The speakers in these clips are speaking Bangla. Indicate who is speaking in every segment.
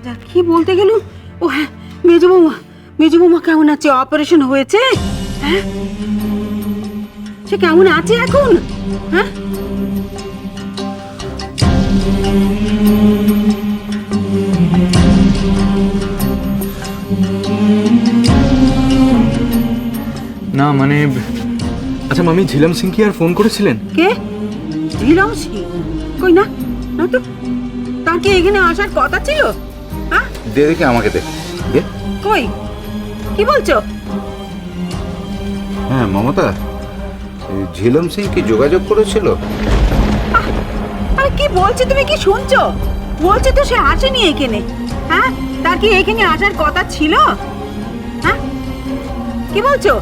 Speaker 1: আচ্ছা কি বলতে গেল? ও হ্যাঁ, মেজো বৌমা কেমন আছে? অপারেশন হয়েছে? হ্যাঁ, সে কেমন আছে এখন? হ্যাঁ,
Speaker 2: না মানে, আচ্ছা মামি, ঝিলাম সিং কি আর ফোন করেছিলেন?
Speaker 1: কে? ঝিলাম সিং? কই না, না তো। তার কি এখানে আসার কথা ছিল? হ্যাঁ,
Speaker 3: দে দেখি, আমাকে দে।
Speaker 1: কই কি বলছো?
Speaker 3: হ্যাঁ মমতা, ঝিলম সিং কি যোগাযোগ করেছিল?
Speaker 1: আরে কি বলছো তুমি? কি শুনছো? বলছে তো সে আসেনি এখানে। হ্যাঁ, তার কি এখানে আসার কথা ছিল? হ্যাঁ, কি বলছো?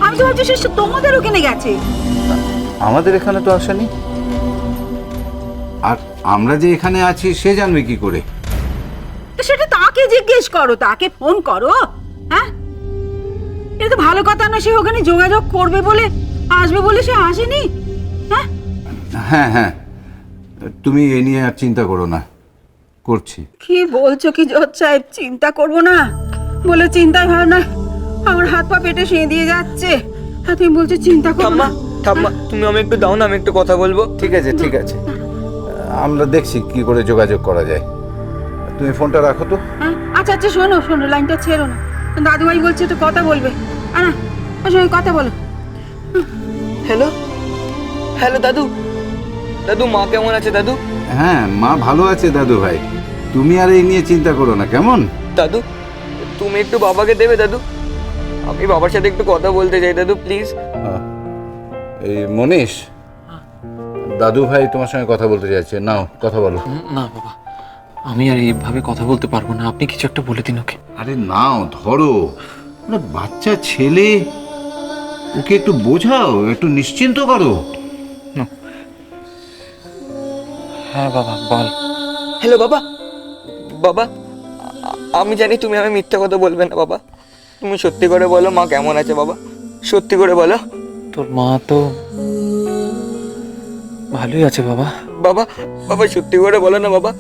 Speaker 1: আমি তো ভাবছি সে তোমাদের ওখানে গেছে।
Speaker 3: আমাদের এখানে তো আসেনি। আর আমরা যে এখানে আছি সে জানবে কি করে?
Speaker 1: তো সেটা তাকে জিজ্ঞেস করো, তাকে ফোন করো। হ্যাঁ, এটা তো ভালো কথা না। সে ওখানে যোগাযোগ করবে বলে, আসবে বলে সে আসেনি। হ্যাঁ,
Speaker 3: হ্যাঁ হ্যাঁ, তুমি এ নিয়ে আর চিন্তা করো না, করছি।
Speaker 1: কি বলছো কি জজ সাহেব? চিন্তা করবো না বলে চিন্তায় ভাবনা আমার হাত পা পেটে শুয়ে দিয়ে যাচ্ছে। আর তুমি বলছো চিন্তা করবো
Speaker 4: ঠাম্মা,
Speaker 1: না?
Speaker 4: ঠাম্মা, তুমি আমি একটু দাও না, আমি একটু কথা বলবো।
Speaker 3: ঠিক আছে ঠিক আছে, আমরা দেখছি কি করে যোগাযোগ করা যায়। তুমি ফোনটা রাখো তো।
Speaker 1: হ্যাঁ, আচ্ছা আচ্ছা, শোনো শোনো, লাইনটা ছেড়ো না। দাদুভাই বলছে একটু কথা বলবে। আনা ওর সঙ্গে কথা বলো।
Speaker 4: হ্যালো, হ্যালো দাদু। দাদু, মা কেমন আছে দাদু?
Speaker 3: হ্যাঁ, মা ভালো আছে দাদু ভাই, তুমি আর এই নিয়ে চিন্তা করো না, কেমন?
Speaker 4: দাদু, তুমি একটু বাবাকে দেবে দাদু? আমি বাবার সাথে একটু কথা বলতে চাই দাদু, প্লিজ।
Speaker 3: এই মনীষ, দাদু ভাই তোমার সঙ্গে কথা বলতে চাইছে, নাও কথা বলো।
Speaker 2: না বাবা, আমি আর এইভাবে কথা বলতে পারবো না, আপনি কিছু একটা বলে দিন ওকে।
Speaker 3: আরে নাও, ধরো, মানে বাচ্চা ছেলে, ওকে একটু বোঝাও, একটু নিশ্চিন্ত করো।
Speaker 2: হ্যাঁ বাবা, বল।
Speaker 4: হ্যালো বাবা। বাবা, আমি জানি তুমি আমি মিথ্যা কথা বলবে না বাবা। তুমি সত্যি করে বলো মা কেমন আছে বাবা, সত্যি করে বলো।
Speaker 2: তোর মা তো ভালোই আছে বাবা।
Speaker 4: বাবা, বাবা সত্যি করে বলো না বাবা,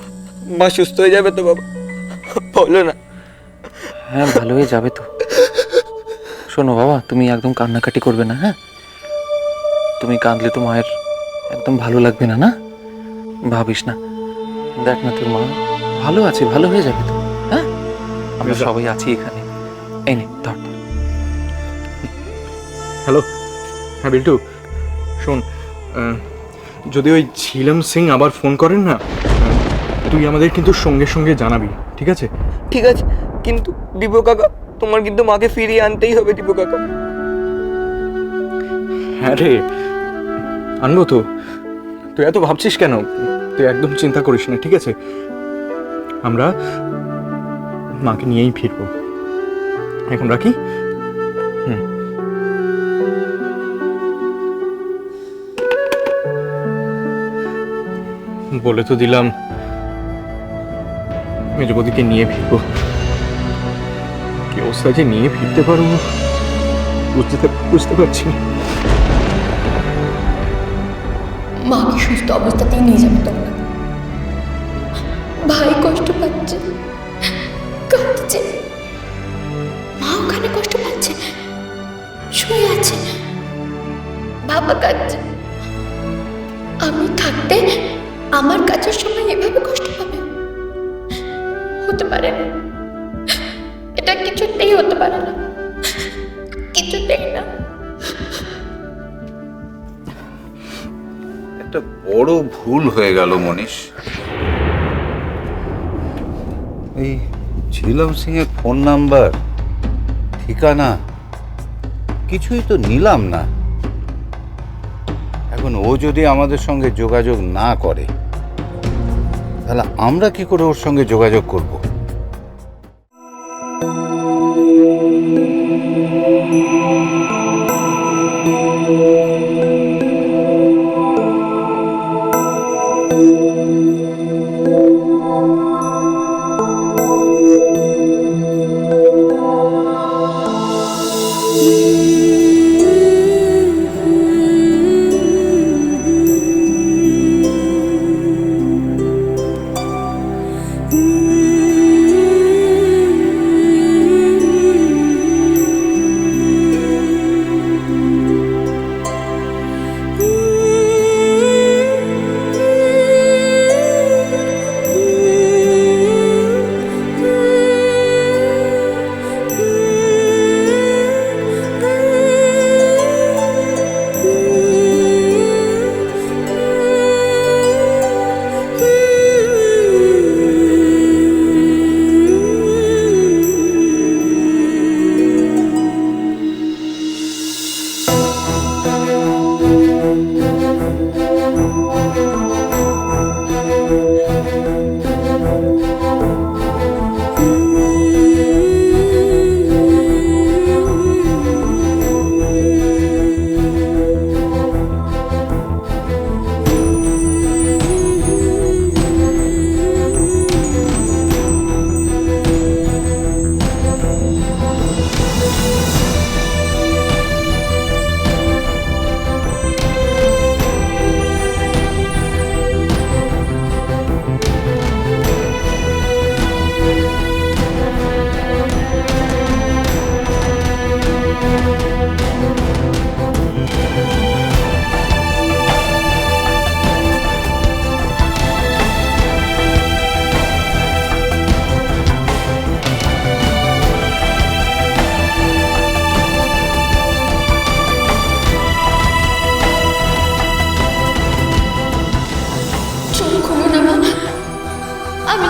Speaker 4: মা সুস্থ হয়ে যাবে তো বাবা? বলো না।
Speaker 2: হ্যাঁ, ভালো হয়ে যাবে তো। শোনো বাবা, তুমি একদম কান্নাকাটি করবে না, হ্যাঁ? তুমি কাঁদলে তো মায়ের একদম ভালো লাগবে না, না? ভাবিস না, দেখ না তোর মা ভালো আছে, ভালো হয়ে যাবে তো, হ্যাঁ? আমরা সবাই আছি এখানে। এই নে, ধর ধর।
Speaker 5: হ্যালো, হ্যাঁ বিল্টু, শোন, যদি ওই ঝিলাম সিং আবার ফোন করেন না, তুই আমাদের কিন্তু সঙ্গে সঙ্গে জানাবি, ঠিক আছে?
Speaker 4: ঠিক আছে, কিন্তু দীপু কাকা, তোমার কিন্তু মাকে ফিরিয়ে আনতেই হবে দীপু কাকা।
Speaker 5: হ্যাঁ রে, আনবো তো। তুই এত ভাবছিস কেন? তুই একদম চিন্তা করিস না, ঠিক আছে? আমরা মাকে নিয়েই ফিরবো। এখন রাখি। বলে তো দিলাম মেজবদিকে নিয়ে ফিরবো। কি অবস্থা যে নিয়ে ফিরতে পারবো বুঝতে পারছি না।
Speaker 6: মাকে সুস্থ অবস্থাতেই নিয়ে যাবে তোমরা। ভাই কষ্ট পাচ্ছে, কাঁদছে, মা ওখানে কষ্ট পাচ্ছে, শুয়ে আছে, বাবা কাঁদছে। আমি থাকতে আমার কাজের সময় এভাবে কষ্ট পাবে? হতে পারে না, এটা কিছুতেই হতে পারে না, কিছুতেই না।
Speaker 3: একটা বড় ভুল হয়ে গেল মনীষ। এই ঝিলম সিং এর ফোন নাম্বার, ঠিকানা কিছুই তো নিলাম না। এখন ও যদি আমাদের সঙ্গে যোগাযোগ না করে, তাহলে আমরা কি করে ওর সঙ্গে যোগাযোগ করব?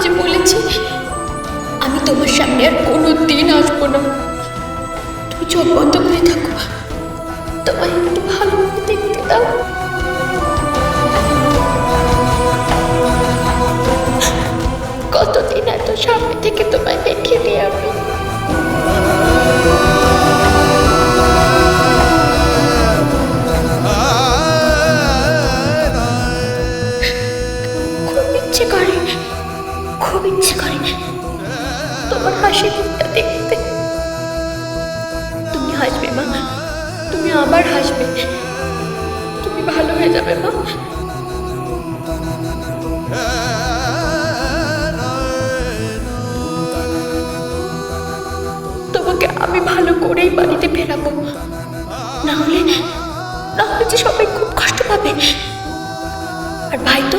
Speaker 6: যে বলেছি আমি তোমার সামনে আর কোনো দিন আসবো না। তুমি চোখ বন্ধ করে থাকো, তোমায় একটু ভালো করে দেখতে দাও। কতদিন এত সামনে থেকে তোমায় দেখে নিয়ে আমি খুব ইচ্ছে করে তোমার হাসি মুখটা দেখতে। তুমি হাসবে মা, তুমি আবার হাসবে, তুমি ভালো হয়ে যাবে মা। তোমাকে আমি ভালো করেই বাড়িতে ফেরাবো, না হলে যে সবাই খুব কষ্ট পাবে। আর ভাই তো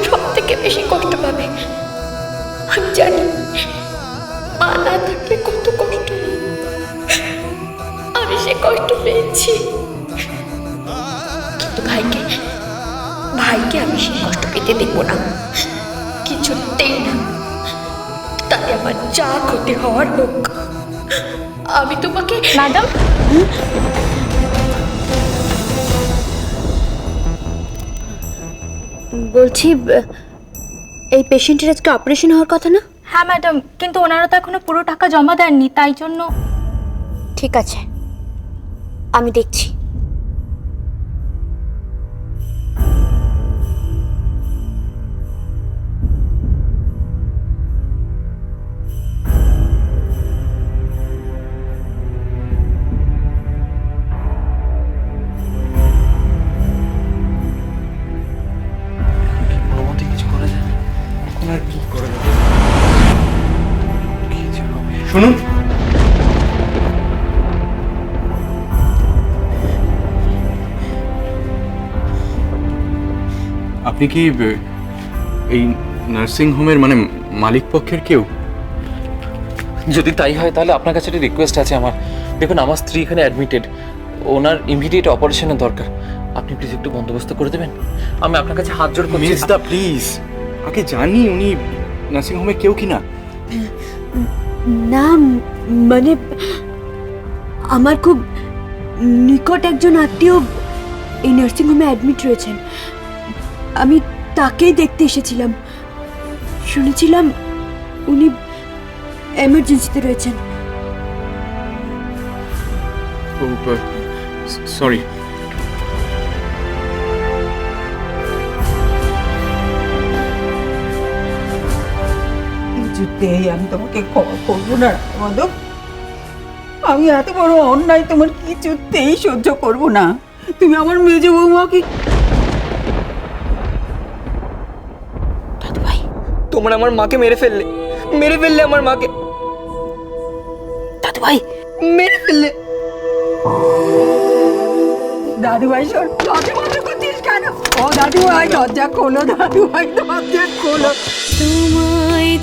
Speaker 6: সব থেকে বেশি কষ্ট পাবে। আমি জানি মা না থাকলে কত কষ্ট, আমি সে কষ্ট পেয়েছি, কিন্তু ভাইকে আমি সে কষ্ট পেতে দেবো না, কিছুতেই না। তাতে আমার যা ক্ষতি হওয়ার হোক। আমি তোমাকে
Speaker 7: ম্যাডাম,
Speaker 6: বলছি, এই পেশেন্টের আজকে অপারেশন হওয়ার কথা না?
Speaker 7: হ্যাঁ ম্যাডাম, কিন্তু ওনারা তো এখনো পুরো টাকা জমা দেননি, তাই জন্য।
Speaker 6: ঠিক আছে, আমি দেখছি।
Speaker 2: কোনো মতে কিছু করা যায় না। এখন আর কি করে দেবো? কি যে হবে?
Speaker 5: শুনুন, আপনি কি এই নার্সিং হোমের মানে মালিক পক্ষের কেউ?
Speaker 2: যদি তাই হয় তাহলে আপনার কাছে একটা রিকোয়েস্ট আছে আমার। দেখুন, আমার স্ত্রী এখানে অ্যাডমিটেড, ওনার ইমিডিয়েট অপারেশনের দরকার। আপনি প্লিজ একটু বন্দোবস্ত করে দেবেন? আমি আপনার কাছে হাত জোড় করছি।
Speaker 5: মিস দা প্লিজ, আগে জানি উনি নার্সিং হোমে কেউ কিনা।
Speaker 8: না মানে আমার খুব নিকট একজন আত্মীয় এই নার্সিংহোমে অ্যাডমিট রয়েছেন। আমি তাকেই দেখতে এসেছিলাম। শুনেছিলাম উনি এমার্জেন্সিতে রয়েছেন।
Speaker 5: সরি।
Speaker 1: কিছুতেই আমি তোমাকে ক্ষমা করবো না মাধব। আমি এত বড় অন্যায় তোমার কিছুতেই সহ্য করব না। তুমি আমার মেজো বৌমাকে।
Speaker 6: দাদু ভাই,
Speaker 4: তোমরা আমার মাকে মেরে ফেললে আমার মাকে
Speaker 6: দাদু ভাই,
Speaker 4: মেরে ফেললে।
Speaker 1: দাদু ভাই শোন, দরজা বন্ধ করছিস কেন? ও দাদু ভাই দরজা খোলো, দাদু ভাই দরজা খোলো।
Speaker 6: তোমায়